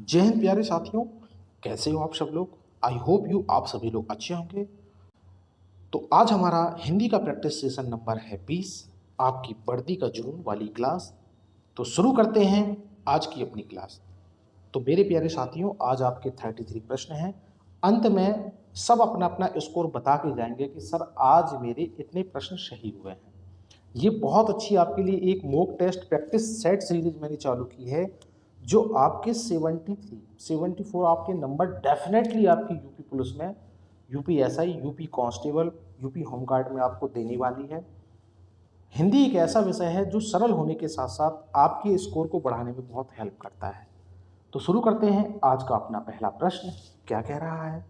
जय हिंद प्यारे साथियों। कैसे हो आप सब लोग? आई होप आप सभी लोग अच्छे होंगे। तो आज हमारा हिंदी का प्रैक्टिस सेशन नंबर है 20, आपकी वर्दी का जुनून वाली क्लास। तो शुरू करते हैं आज की अपनी क्लास। तो मेरे प्यारे साथियों, आज आपके 33 प्रश्न हैं। अंत में सब अपना अपना स्कोर बता के जाएंगे कि सर आज मेरे इतने प्रश्न सही हुए हैं। ये बहुत अच्छी आपके लिए एक mock test practice set series मैंने चालू की है, जो आपके 73 74 आपके नंबर डेफिनेटली आपकी यूपी पुलिस में, UP SI, UP constable, UP home guard में आपको देने वाली है। हिंदी एक ऐसा विषय है जो सरल होने के साथ साथ आपके स्कोर को बढ़ाने में बहुत हेल्प करता है। तो शुरू करते हैं आज का अपना पहला प्रश्न। क्या कह रहा है?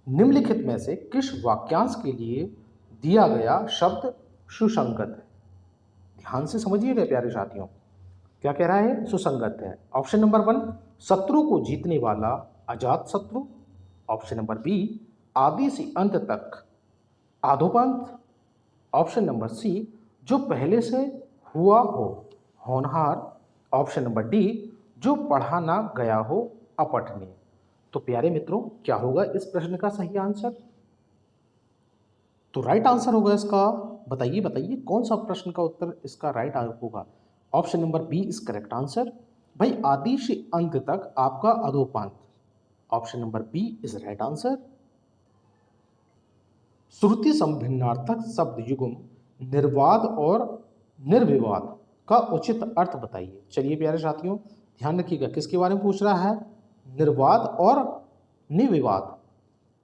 निम्नलिखित में से किस वाक्यांश के लिए दिया गया शब्द सुसंगत है? ध्यान से समझिएगा प्यारे साथियों। क्या कह रहा है? सुसंगत है। ऑप्शन नंबर 1, शत्रु को जीतने वाला अजात शत्रु। ऑप्शन नंबर बी, आदि से अंत तक आधोपंथ। ऑप्शन नंबर सी, जो पहले से हुआ हो होनहार। ऑप्शन नंबर डी, जो पढ़ा ना गया हो अपठनीय। तो प्यारे मित्रों, क्या होगा इस प्रश्न का सही आंसर? तो राइट आंसर होगा इसका, बताइए बताइए कौन सा प्रश्न का उत्तर इसका राइट होगा? Option number B is correct answer. भाई, आदि से अंत तक आपका अधोपांत। Option number B is right answer. श्रुति संभिन्नार्थक शब्द युग्म निर्वाद और निर्विवाद का उचित अर्थ बताइए। चलिए प्यारे साथियों, ध्यान रखिएगा किसके बारे में पूछ रहा है? निर्वाद और निर्विवाद।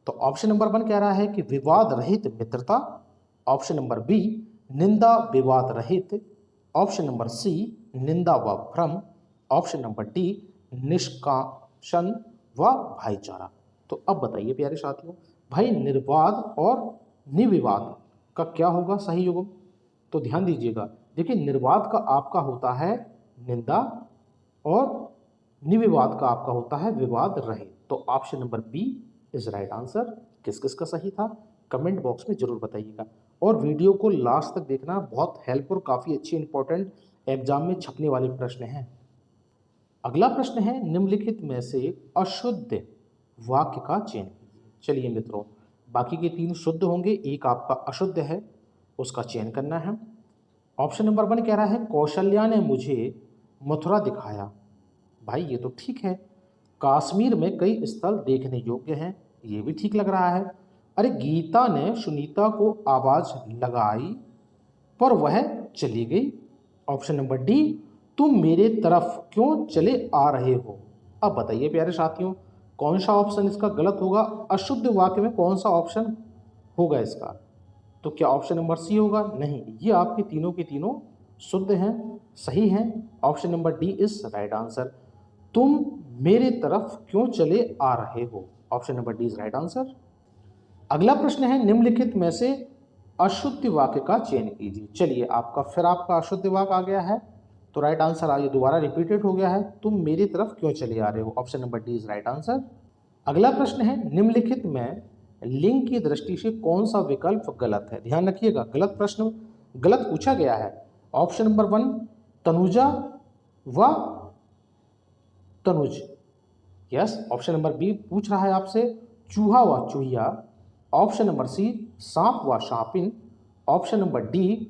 तो ऑप्शन नंबर 1 कह रहा है कि विवाद रहित मित्रता। ऑप्शन नंबर बी, निंदा विवाद रहित। ऑप्शन नंबर सी, निंदा व भ्रम। ऑप्शन नंबर डी, निष्कासन व भाईचारा। तो अब बताइए प्यारे साथियों, भाई निर्वाद और निर्विवाद का क्या होगा सही युग्म? तो ध्यान दीजिएगा। देखिए, निर्वाद का आपका होता है निंदा और निर्विवाद का आपका होता है विवाद रहित। तो option number B is right answer. किस किस का सही था कमेंट बॉक्स में जरूर बताइएगा। और वीडियो को लास्ट तक देखना, बहुत हेल्प और काफ़ी अच्छी इंपॉर्टेंट एग्जाम में छपने वाले प्रश्न हैं। अगला प्रश्न है, निम्नलिखित में से अशुद्ध वाक्य का चयन कीजिए। चलिए मित्रों, बाकी के 3 शुद्ध होंगे, एक आपका अशुद्ध है, उसका चयन करना है। ऑप्शन नंबर 1 कह रहा है, कौशल्या ने मुझे मथुरा दिखाया। भाई ये तो ठीक है। कश्मीर में कई स्थल देखने योग्य हैं, ये भी ठीक लग रहा है। अरे, गीता ने सुनीता को आवाज लगाई पर वह चली गई। ऑप्शन नंबर डी, तुम मेरे तरफ क्यों चले आ रहे हो? अब बताइए प्यारे साथियों, कौन सा ऑप्शन इसका गलत होगा? अशुद्ध वाक्य में कौन सा ऑप्शन होगा इसका? तो क्या ऑप्शन नंबर सी होगा? नहीं, ये आपके तीनों के तीनों शुद्ध हैं, सही हैं। Option number D is right answer. तुम मेरे तरफ क्यों चले आ रहे हो? Option number D is right answer. अगला प्रश्न है, निम्नलिखित में से अशुद्ध वाक्य का चयन कीजिए। चलिए, आपका अशुद्ध वाक्य आ गया है, तो राइट आंसर आइए दोबारा रिपीटेड हो गया है, तुम मेरी तरफ क्यों चले आ रहे हो। Option number D is right answer. अगला प्रश्न है, निम्नलिखित में लिंग की दृष्टि से कौन सा विकल्प गलत है? ध्यान रखिएगा, गलत प्रश्न गलत पूछा गया है। ऑप्शन नंबर 1 तनुजा व Tanuj, yes. Option number B पूछ रहा है आपसे चूहा व चूहिया। ऑप्शन नंबर सी सांप व सांपिन। ऑप्शन नंबर डी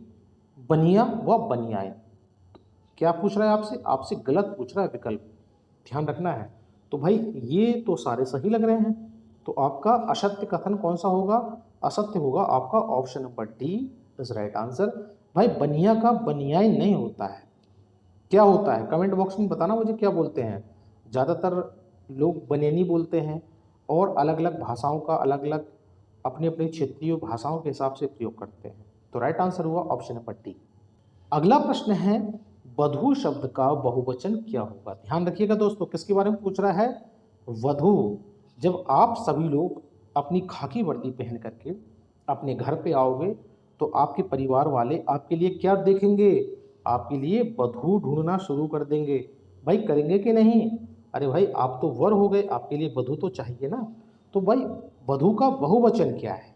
बनिया व बनियाए। क्या पूछ रहा है आपसे? आपसे गलत पूछ रहा है विकल्प, ध्यान रखना है। तो भाई ये तो सारे सही लग रहे हैं, तो आपका असत्य कथन कौन सा होगा? असत्य होगा आपका option number D is right answer. भाई, बनिया का बनियाई नहीं होता है, क्या होता है? कमेंट बॉक्स में बताना मुझे क्या बोलते हैं। ज़्यादातर लोग बनियानी बोलते हैं और अलग अलग भाषाओं का अलग अलग अपनी अपनी क्षेत्रीय भाषाओं के हिसाब से प्रयोग करते हैं। तो राइट आंसर हुआ ऑप्शन नंबर डी। अगला प्रश्न है, वधू शब्द का बहुवचन क्या होगा? ध्यान रखिएगा दोस्तों, किसके बारे में पूछ रहा है? वधू। जब आप सभी लोग अपनी खाकी वर्दी पहन करके अपने घर पे आओगे, तो आपके परिवार वाले आपके लिए क्या देखेंगे? आपके लिए वधू ढूंढना शुरू कर देंगे। भाई करेंगे कि नहीं? अरे भाई, आप तो वर हो गए, आपके लिए वधू तो चाहिए ना। तो भाई, वधू का बहुवचन क्या है?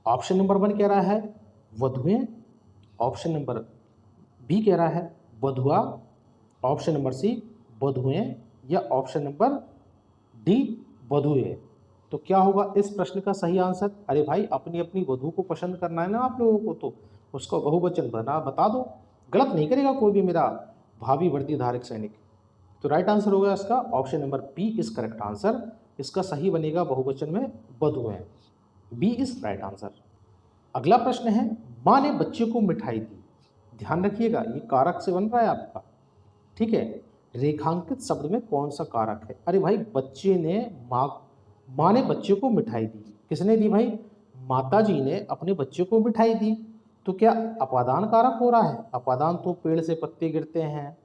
ऑप्शन नंबर 1 कह रहा है वधुएं। ऑप्शन नंबर बी कह रहा है वधुआ। ऑप्शन नंबर सी वधुएं या ऑप्शन नंबर डी वधुएं। तो क्या होगा इस प्रश्न का सही आंसर? अरे भाई अपनी अपनी वधु को पसंद करना है ना आप लोगों को, तो उसको बहुवचन बता दो, गलत नहीं करेगा कोई भी मेरा भावी वर्दी धारक सैनिक। तो राइट आंसर होगा इसका option number B is correct answer. इसका सही बनेगा बहुवचन में वधुएं, बी इज राइट आंसर। अगला प्रश्न है माँ ने बच्चे को मिठाई दी। ध्यान रखिएगा ये कारक से बन रहा है आपका, ठीक है। रेखांकित शब्द में कौन सा कारक है? अरे भाई बच्चे ने माँ ने बच्चे को मिठाई दी। किसने दी भाई? माता जी ने अपने बच्चे को मिठाई दी। तो क्या अपादान कारक हो रहा है? अपादान तो पेड़ से पत्ते गिरते हैं,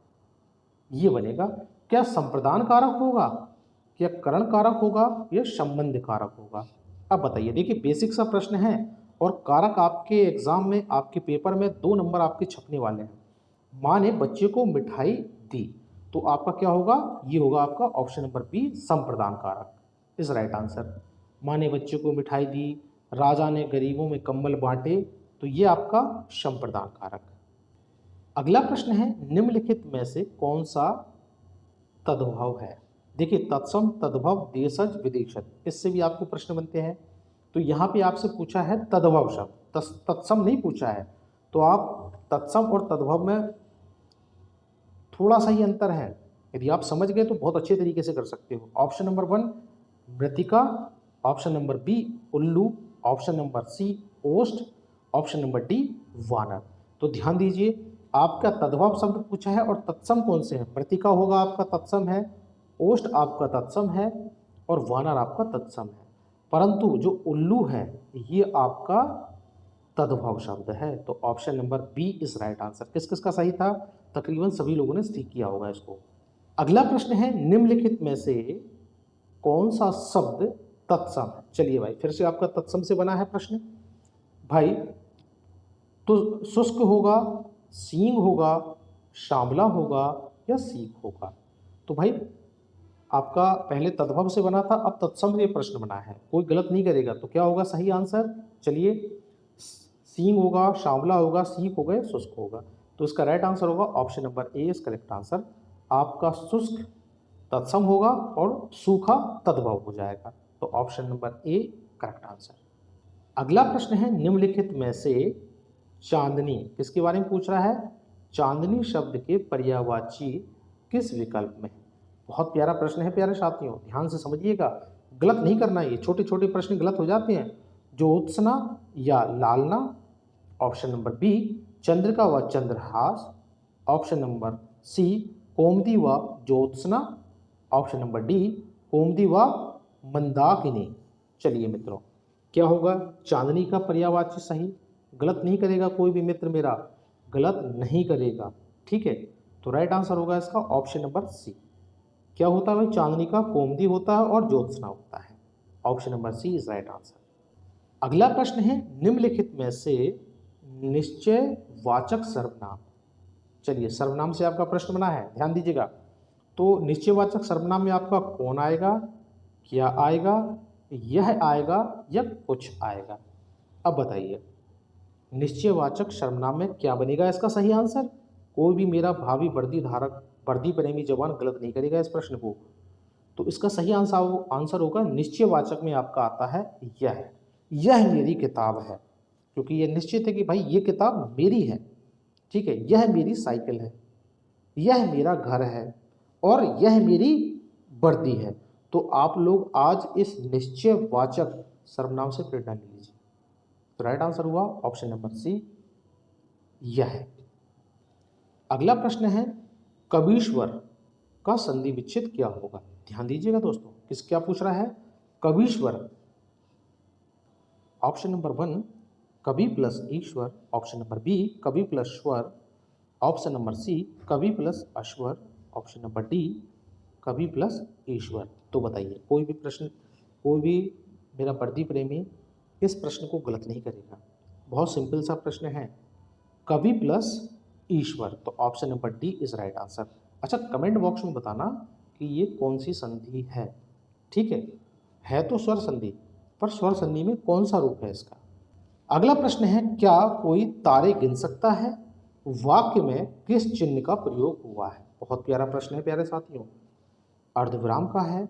ये बनेगा। क्या संप्रदान कारक होगा, क्या करण कारक होगा, या संबंध कारक होगा? अब बताइए, देखिए बेसिक सा प्रश्न है और कारक आपके एग्जाम में, आपके पेपर में 2 नंबर आपके छपने वाले हैं। माँ ने बच्चे को मिठाई दी, तो आपका क्या होगा? ये होगा आपका ऑप्शन नंबर बी संप्रदान कारक इज राइट आंसर। माँ ने बच्चे को मिठाई दी, राजा ने गरीबों में कंबल बांटे, तो ये आपका संप्रदान कारक। अगला प्रश्न है निम्नलिखित में से कौन सा तद्भव है? देखिए तत्सम, तद्भव, देशज, विदेशज, इससे भी आपको प्रश्न बनते हैं। तो यहाँ पे आपसे पूछा है तद्भव शब्द, तत्सम नहीं पूछा है। तो आप तत्सम और तद्भव में थोड़ा सा ही अंतर है, यदि आप समझ गए तो बहुत अच्छे तरीके से कर सकते हो। ऑप्शन नंबर 1 मृतिका, ऑप्शन नंबर बी उल्लू, ऑप्शन नंबर सी ओष्ठ, ऑप्शन नंबर डी वानर। तो ध्यान दीजिए आपका तद्भव शब्द पूछा है और तत्सम कौन से हैं? मृतिका होगा आपका तत्सम है, ओष्ठ आपका तत्सम है और वानर आपका तत्सम है। परंतु जो उल्लू है ये आपका तद्भव शब्द है। तो option number B is right answer. किस किस का सही था? तकरीबन सभी लोगों ने ठीक किया होगा इसको। अगला प्रश्न है निम्नलिखित में से कौन सा शब्द तत्सम है? चलिए भाई फिर से आपका तत्सम से बना है प्रश्न भाई। तो शुष्क होगा, सींग होगा, श्यामला होगा या सीख होगा? तो भाई आपका पहले तद्भव से बना था, अब तत्सम से प्रश्न बना है, कोई गलत नहीं करेगा। तो क्या होगा सही आंसर? चलिए सींग होगा, श्यामला होगा, सीख होगा या शुष्क होगा? तो इसका राइट आंसर होगा option number A is correct answer. आपका शुष्क तत्सम होगा और सूखा तद्भव हो जाएगा। तो option number A correct answer. अगला प्रश्न है निम्नलिखित में से चांदनी किसके बारे में पूछ रहा है? चांदनी शब्द के पर्यायवाची किस विकल्प में है? बहुत प्यारा प्रश्न है प्यारे साथियों, ध्यान से समझिएगा, गलत नहीं करना, ये छोटे छोटे प्रश्न गलत हो जाते हैं। ज्योत्सना या लालना, ऑप्शन नंबर बी चंद्रिका व चंद्रहास, ऑप्शन नंबर सी कोमदी व ज्योत्सना, ऑप्शन नंबर डी कोमदी व मंदाकिनी। चलिए मित्रों क्या होगा? चांदनी का पर्यायवाची सही, गलत नहीं करेगा कोई भी मित्र मेरा, गलत नहीं करेगा, ठीक है। तो राइट आंसर होगा इसका ऑप्शन नंबर सी। क्या होता है भाई? चांदनी का कोमदी होता है और ज्योत्सना होता है। Option number C is right answer. अगला प्रश्न है निम्नलिखित में से निश्चय वाचक सर्वनाम। चलिए सर्वनाम से आपका प्रश्न बना है, ध्यान दीजिएगा। तो निश्चयवाचक सर्वनाम में आपका कौन आएगा, क्या आएगा, यह आएगा या कुछ आएगा? अब बताइए निश्चयवाचक सर्वनाम में क्या बनेगा इसका सही आंसर? कोई भी मेरा भावी वर्दी धारक, वर्दी प्रेमी जवान गलत नहीं करेगा इस प्रश्न को। तो इसका सही आंसर होगा निश्चयवाचक में आपका आता है यह मेरी किताब है, क्योंकि यह निश्चित है कि भाई ये किताब मेरी है, ठीक है। यह मेरी साइकिल है, यह मेरा घर है और यह मेरी वर्दी है। तो आप लोग आज इस निश्चयवाचक सर्वनाम से प्रेरणा ले लीजिए। तो राइट आंसर हुआ ऑप्शन नंबर सी यह। अगला प्रश्न है कवीश्वर का संधि विच्छेद क्या होगा? ध्यान दीजिएगा दोस्तों, किस क्या पूछ रहा है? कवीश्वर, ऑप्शन नंबर 1 कवि प्लस ईश्वर, ऑप्शन नंबर बी कवि प्लस स्वर, ऑप्शन नंबर सी कवि प्लस अश्वर, ऑप्शन नंबर डी कवि प्लस ईश्वर। तो बताइए कोई भी प्रश्न, कोई भी मेरा वर्दी प्रेमी इस प्रश्न को गलत नहीं करेगा, बहुत सिंपल सा प्रश्न है, कवि प्लस ईश्वर। तो option number D is right answer. अच्छा कमेंट बॉक्स में बताना कि ये कौन सी संधि है, ठीक है तो स्वर संधि, पर स्वर संधि में कौन सा रूप है इसका? अगला प्रश्न है क्या कोई तारे गिन सकता है? वाक्य में किस चिन्ह का प्रयोग हुआ है? बहुत प्यारा प्रश्न है प्यारे साथियों। अर्धविराम का है,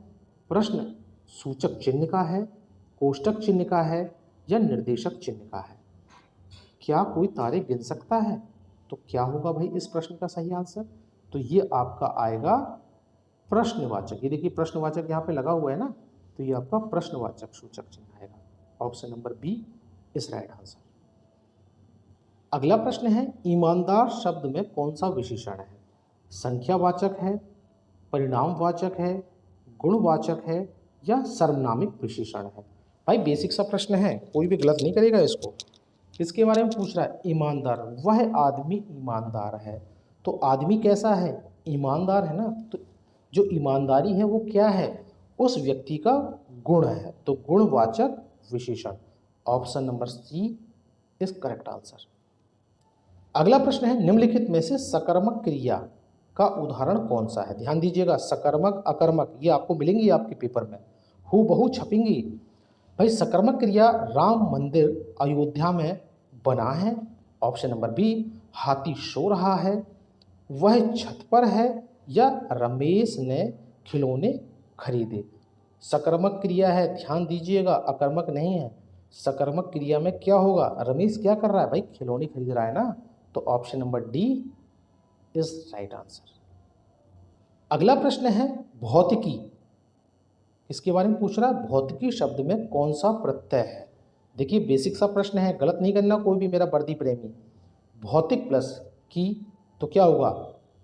प्रश्न सूचक चिन्ह का है, कोष्टक चिन्ह का है या निर्देशक चिन्ह का है। क्या कोई तारे गिन सकता है? तो क्या होगा भाई इस प्रश्न का सही आंसर? तो ये आपका आएगा प्रश्नवाचक। ये देखिए प्रश्नवाचक यहाँ पे लगा हुआ है ना, तो ये आपका प्रश्नवाचक सूचक चिन्ह आएगा। Option number B is right answer. अगला प्रश्न है, ईमानदार शब्द में कौन सा विशेषण है? संख्यावाचक है, परिणामवाचक है, गुणवाचक है या सर्वनामिक विशेषण है? भाई बेसिक सा प्रश्न है, कोई भी गलत नहीं करेगा इसको। किसके बारे में पूछ रहा है? ईमानदार। वह आदमी ईमानदार है, तो आदमी कैसा है? ईमानदार है ना। तो जो ईमानदारी है वो क्या है? उस व्यक्ति का गुण है, तो गुणवाचक विशेषण। Option number C is correct answer. अगला प्रश्न है, निम्नलिखित में से सकर्मक क्रिया का उदाहरण कौन सा है? ध्यान दीजिएगा, सकर्मक अकर्मक ये आपको मिलेंगी आपके पेपर में, हूबहू छपेंगी। भाई सकर्मक क्रिया राम मंदिर अयोध्या में बना है। ऑप्शन नंबर बी हाथी सो रहा है, वह छत पर है या रमेश ने खिलौने खरीदे। सकर्मक क्रिया है, ध्यान दीजिएगा, अकर्मक नहीं है। सकर्मक क्रिया में क्या होगा? रमेश क्या कर रहा है? भाई खिलौने खरीद रहा है ना, तो option number D is right answer. अगला प्रश्न है, भौतिकी। इसके बारे में पूछ रहा है, भौतिकी शब्द में कौन सा प्रत्यय है? देखिए बेसिक सा प्रश्न है, गलत नहीं करना कोई भी मेरा वर्दी प्रेमी। भौतिक प्लस की तो क्या होगा?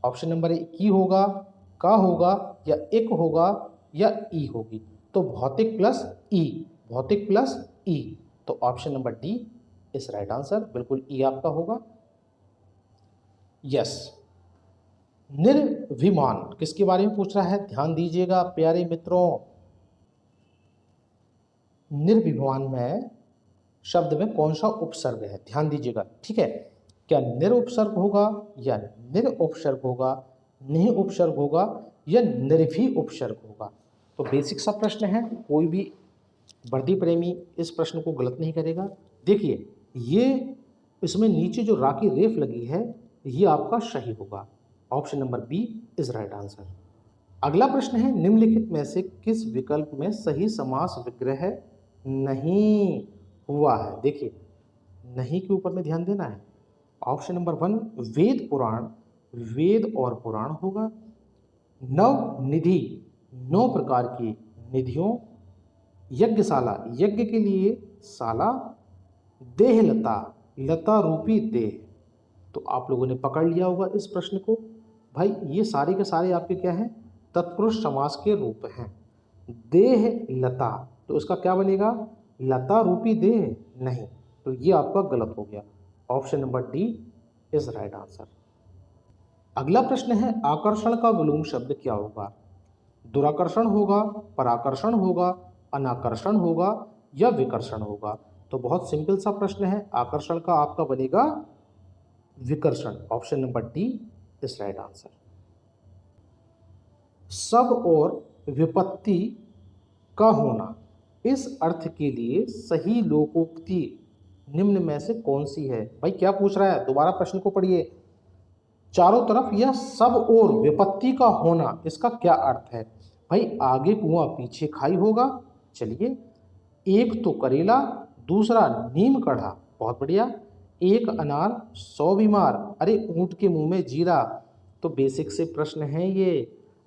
ऑप्शन नंबर ए की होगा, का होगा या एक होगा या ई होगी। तो भौतिक प्लस ई, भौतिक प्लस ई, तो option number D is right answer. बिल्कुल ई आपका होगा। यस। निर्विमान किसके बारे में पूछ रहा है? ध्यान दीजिएगा प्यारे मित्रों, निर्विमान में शब्द में कौन सा उपसर्ग है? ध्यान दीजिएगा, ठीक है। क्या निरुपसर्ग होगा या निरुपसर्ग होगा, नहीं उपसर्ग होगा या निर्भी उपसर्ग होगा? तो बेसिक सा प्रश्न है, कोई भी वर्दी प्रेमी इस प्रश्न को गलत नहीं करेगा। देखिए ये इसमें नीचे जो राखी रेफ लगी है ये आपका सही होगा। Option number B is right answer. अगला प्रश्न है, निम्नलिखित में से किस विकल्प में सही समास विग्रह नहीं हुआ है? देखिए नहीं के ऊपर में ध्यान देना है। ऑप्शन नंबर 1 वेद पुराण, वेद और पुराण होगा। नव निधि, 9 प्रकार की निधियों। यज्ञशाला, यज्ञ के लिए शाला। देहलता, लता रूपी देह। तो आप लोगों ने पकड़ लिया होगा इस प्रश्न को। भाई ये सारे के सारे आपके क्या हैं? तत्पुरुष समास के रूप हैं। देह लता, तो उसका क्या बनेगा? लता रूपी देह नहीं, तो ये आपका गलत हो गया। Option number D is right answer. अगला प्रश्न है, आकर्षण का विलोम शब्द क्या होगा? दुराकर्षण होगा, पराकर्षण होगा, अनाकर्षण होगा या विकर्षण होगा? तो बहुत सिंपल सा प्रश्न है, आकर्षण का आपका बनेगा विकर्षण। Option number D is right answer. सब और विपत्ति का होना, इस अर्थ के लिए सही लोकोक्ति निम्न में से कौन सी है? भाई क्या पूछ रहा है? दोबारा प्रश्न को पढ़िए। चारों तरफ यह सब और विपत्ति का होना, इसका क्या अर्थ है? भाई आगे कुआं पीछे खाई होगा। चलिए, एक तो करेला, दूसरा नीम कढ़ा, बहुत बढ़िया। एक अनार, 100 बीमार, अरे ऊंट के मुंह में जीरा। तो बेसिक से प्रश्न है ये।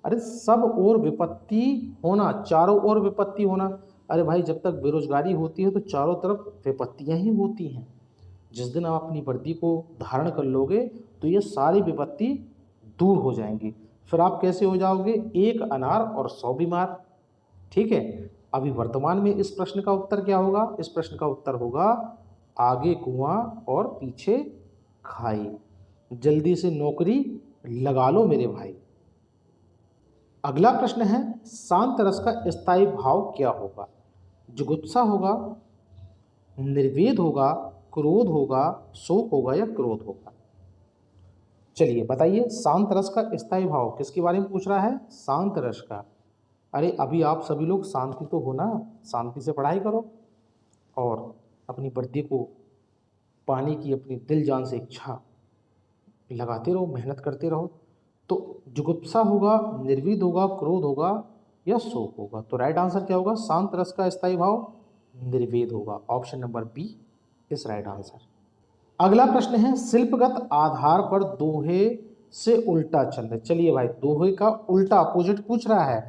अरे सब और विपत्ति होना, चारों ओर विपत्ति होना। अरे भाई जब तक बेरोजगारी होती है तो चारों तरफ विपत्तियां ही होती हैं। जिस दिन आप अपनी वर्दी को धारण कर लोगे तो ये सारी विपत्ति दूर हो जाएंगी। फिर आप कैसे हो जाओगे? एक अनार और 100 बीमार। ठीक है, अभी वर्तमान में इस प्रश्न का उत्तर क्या होगा? इस प्रश्न का उत्तर होगा आगे कुआं और पीछे खाई। जल्दी से नौकरी लगा लो मेरे भाई। अगला प्रश्न है, शांत रस का स्थायी भाव क्या होगा? जुगुप्सा होगा, निर्वेद होगा, क्रोध होगा, शोक होगा या क्रोध होगा? चलिए बताइए, शांत रस का स्थायी भाव किसके बारे में पूछ रहा है? शांत रस का। अरे अभी आप सभी लोग शांति तो हो ना, शांति से पढ़ाई करो और अपनी वर्दी को पाने की अपनी दिल जान से इच्छा लगाते रहो, मेहनत करते रहो। तो जुगुप्सा होगा, निर्विद होगा, क्रोध होगा या शोक होगा। तो राइट आंसर क्या होगा? शांत रस का स्थायी भाव निर्वेद होगा। Option number B is right answer. अगला प्रश्न है शिल्पगत आधार पर दोहे से उल्टा छंद। चलिए भाई, दोहे का उल्टा अपोजिट पूछ रहा है।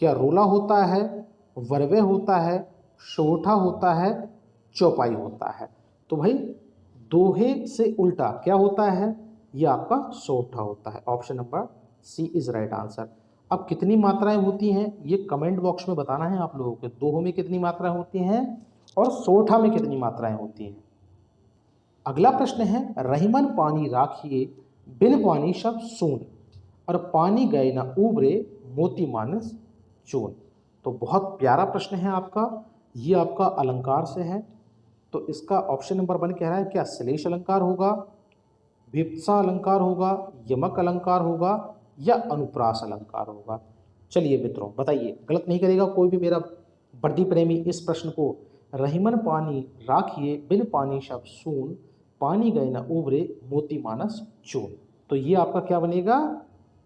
क्या रोला होता है, वर्वे होता है, सोठा होता है, चौपाई होता है? तो भाई दोहे से उल्टा क्या होता है? ये आपका सोठा होता है। Option number C is right answer. अब कितनी मात्राएं होती हैं ये कमेंट बॉक्स में बताना है आप लोगों को। दोहों में कितनी मात्राएं होती हैं और सोठा में कितनी मात्राएं होती हैं। अगला प्रश्न है रहीमन पानी राखिए बिन पानी सब सून और पानी गए न उबरे मोती मानस चून। तो बहुत प्यारा प्रश्न है आपका, ये आपका अलंकार से है। तो इसका ऑप्शन नंबर 1 कह रहा है क्या श्लेष अलंकार होगा, विप्सा अलंकार होगा, यमक अलंकार होगा या अनुप्रास अलंकार होगा। चलिए मित्रों बताइए, गलत नहीं करेगा कोई भी मेरा वर्दी प्रेमी इस प्रश्न को। रहीमन पानी राखिए बिन पानी सब सून पानी गए न उबरे मोती मानस चून। तो ये आपका क्या बनेगा?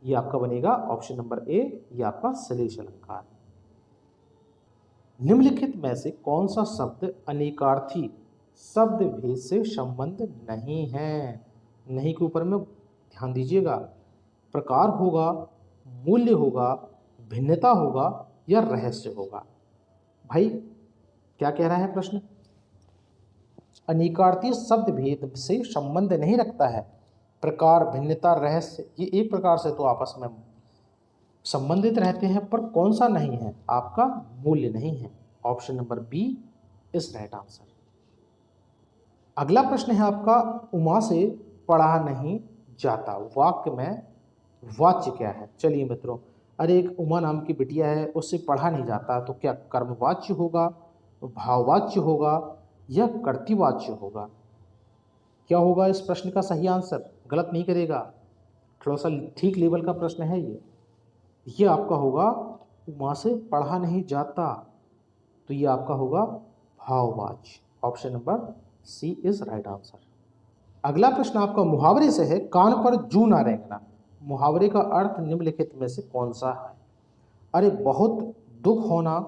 ये आपका बनेगा ऑप्शन नंबर ए, ये आपका श्लेष अलंकार। निम्नलिखित में से कौन सा शब्द अनेकार्थी शब्द भेद से संबंध नहीं है? नहीं के ऊपर में ध्यान दीजिएगा। प्रकार होगा, मूल्य होगा, भिन्नता होगा या रहस्य होगा। भाई क्या कह रहा है प्रश्न? अनेकार्थी शब्द भेद से संबंध नहीं रखता है। प्रकार, भिन्नता, रहस्य ये एक प्रकार से तो आपस में संबंधित रहते हैं, पर कौन सा नहीं है? आपका मूल्य नहीं है। Option number B is right answer. अगला प्रश्न है आपका उमा से पढ़ा नहीं जाता। वाक्य में वाच्य क्या है? चलिए मित्रों, अरे एक उमा नाम की बिटिया है, उससे पढ़ा नहीं जाता, तो क्या कर्मवाच्य होगा, भाववाच्य होगा या कर्तृवाच्य होगा? क्या होगा इस प्रश्न का सही आंसर? गलत नहीं करेगा, थोड़ा सा ठीक लेवल का प्रश्न है ये आपका होगा उमा से पढ़ा नहीं जाता, तो ये आपका होगा भाववाच्य। Option number C is right answer. अगला प्रश्न आपका मुहावरे से है, कान पर जू ना रेंगना। मुहावरे का अर्थ निम्नलिखित में से कौन सा है? अरे बहुत दुख होना,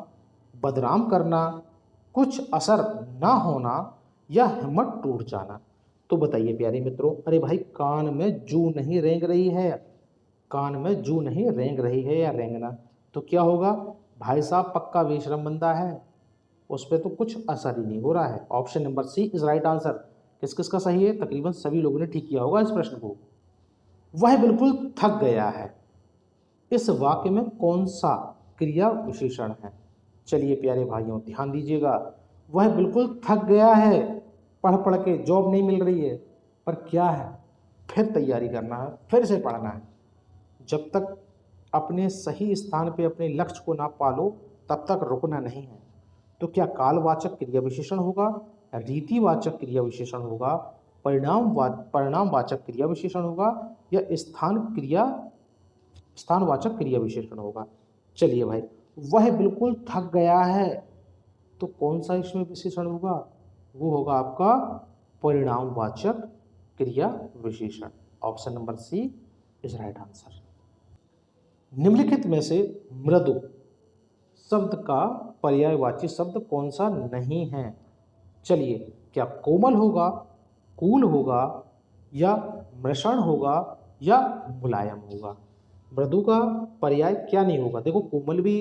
बदनाम करना, कुछ असर ना होना या हिम्मत टूट जाना। तो बताइए प्यारे मित्रों, अरे भाई कान में जू नहीं रेंग रही है, कान में जू नहीं रेंग रही है या रेंगना, तो क्या होगा? भाई साहब पक्का बेशरम बंदा है, उस पर तो कुछ असर ही नहीं हो रहा है। Option number C is right answer. किस किस का सही है? तकरीबन सभी लोगों ने ठीक किया होगा इस प्रश्न को। वह बिल्कुल थक गया है, इस वाक्य में कौन सा क्रिया विशेषण है? चलिए प्यारे भाइयों ध्यान दीजिएगा। वह बिल्कुल थक गया है, पढ़ पढ़ के जॉब नहीं मिल रही है, पर क्या है? फिर तैयारी करना है, फिर से पढ़ना है। जब तक अपने सही स्थान पे अपने लक्ष्य को ना पालो तब तक रुकना नहीं है। तो क्या कालवाचक क्रिया विशेषण होगा, रीतिवाचक क्रिया विशेषण होगा, परिणामवाचक क्रिया विशेषण होगा या स्थानवाचक क्रिया विशेषण होगा? चलिए भाई, वह बिल्कुल थक गया है, तो कौन सा इसमें विशेषण होगा? वो होगा आपका परिणामवाचक क्रिया विशेषण। Option number C is right answer. निम्नलिखित में से मृदु शब्द का पर्यायवाची शब्द कौन सा नहीं है? चलिए, क्या कोमल होगा, कूल होगा या मृषण होगा या मुलायम होगा? मृदु का पर्याय क्या नहीं होगा? देखो कोमल भी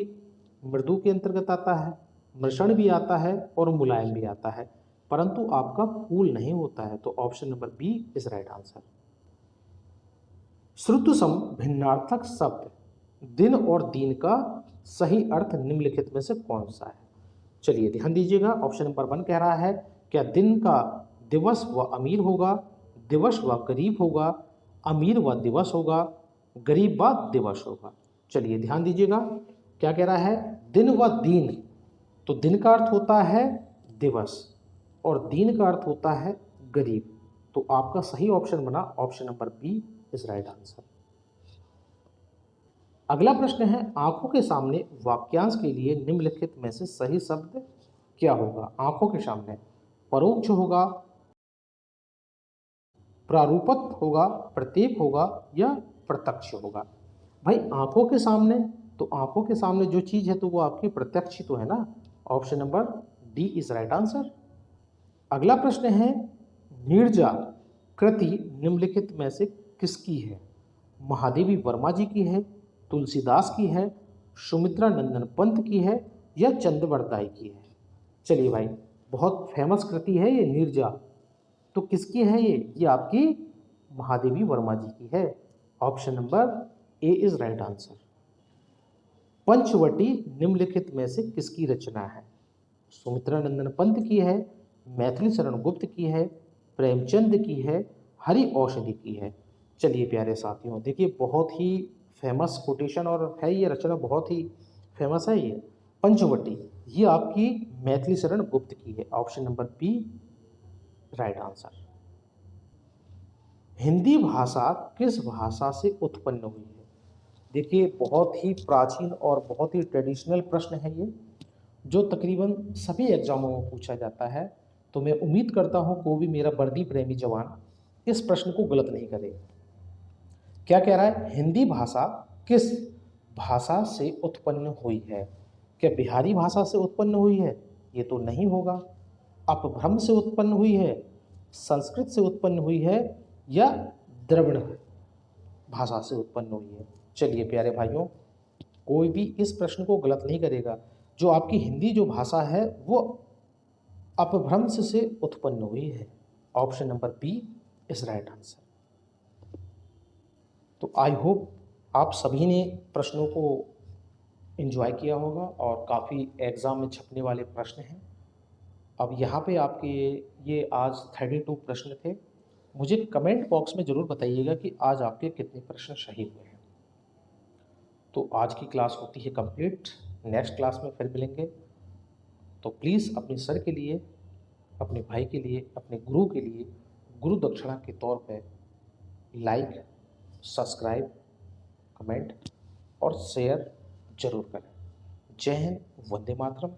मृदु के अंतर्गत आता है, मृषण भी आता है और मुलायम भी आता है, परंतु आपका कूल नहीं होता है। तो option number B is right answer. श्रुतसम भिन्नार्थक शब्द दिन और दीन का सही अर्थ निम्नलिखित में से कौन सा है? चलिए ध्यान दीजिएगा। ऑप्शन नंबर 1 कह रहा है क्या दिन का दिवस व अमीर होगा, दिवस व गरीब होगा, अमीर व दिवस होगा, गरीब व दिवस होगा। चलिए ध्यान दीजिएगा, क्या कह रहा है? दिन व दीन, तो दिन का अर्थ होता है दिवस और दीन का अर्थ होता है गरीब। तो आपका सही ऑप्शन बना option number B is right answer. अगला प्रश्न है आंखों के सामने वाक्यांश के लिए निम्नलिखित में से सही शब्द क्या होगा? आंखों के सामने परोक्ष होगा, प्रारूपत होगा, प्रत्येक होगा या प्रत्यक्ष होगा। भाई आंखों के सामने, तो आंखों के सामने जो चीज़ है तो वो आपकी प्रत्यक्ष ही तो है ना। Option number D is right answer. अगला प्रश्न है, नीरजा कृति निम्नलिखित में से किसकी है? महादेवी वर्मा जी की है, तुलसीदास की है, सुमित्रा नंदन पंत की है, या चंद्रवरदाई की है? चलिए भाई, बहुत फेमस कृति है ये नीरजा, तो किसकी है ये आपकी महादेवी वर्मा जी की है। Option number A is right answer. Panchavati निम्नलिखित में से किसकी रचना है? सुमित्रा नंदन पंत की है, मैथिली शरण गुप्त की है, प्रेमचंद की है, हरि औषधि की है? चलिए प्यारे साथियों, देखिए बहुत ही फेमस कोटेशन और है ये रचना, बहुत ही फेमस है ये पंचवटी। ये आपकी मैथिली शरण गुप्त की है। Option number B right answer. Hindi भाषा किस भाषा से उत्पन्न हुई है? देखिए बहुत ही प्राचीन और बहुत ही ट्रेडिशनल प्रश्न है ये, जो तकरीबन सभी एग्जामों में पूछा जाता है। तो मैं उम्मीद करता हूँ कोई भी मेरा वर्दी प्रेमी जवान इस प्रश्न को गलत नहीं करेगा। क्या कह रहा है? हिंदी भाषा किस भाषा से उत्पन्न हुई है? क्या बिहारी भाषा से उत्पन्न हुई है? ये तो नहीं होगा। अपभ्रंश से उत्पन्न हुई है, संस्कृत से उत्पन्न हुई है, या द्रविड़ भाषा से उत्पन्न हुई है? चलिए प्यारे भाइयों, कोई भी इस प्रश्न को गलत नहीं करेगा। जो आपकी हिंदी जो भाषा है वो अपभ्रंश से उत्पन्न हुई है। Option number B is right answer. तो आई होप आप सभी ने प्रश्नों को एंजॉय किया होगा और काफ़ी एग्ज़ाम में छपने वाले प्रश्न हैं। अब यहाँ पे आपके ये आज 32 प्रश्न थे। मुझे कमेंट बॉक्स में ज़रूर बताइएगा कि आज आपके कितने प्रश्न सही हुए हैं। तो आज की क्लास होती है कंप्लीट। नेक्स्ट क्लास में फिर मिलेंगे। तो प्लीज़ अपने सर के लिए, अपने भाई के लिए, अपने गुरु के लिए गुरु दक्षिणा के तौर पे लाइक, सब्सक्राइब, कमेंट और शेयर जरूर करें। जय हिंद, वंदे मातरम।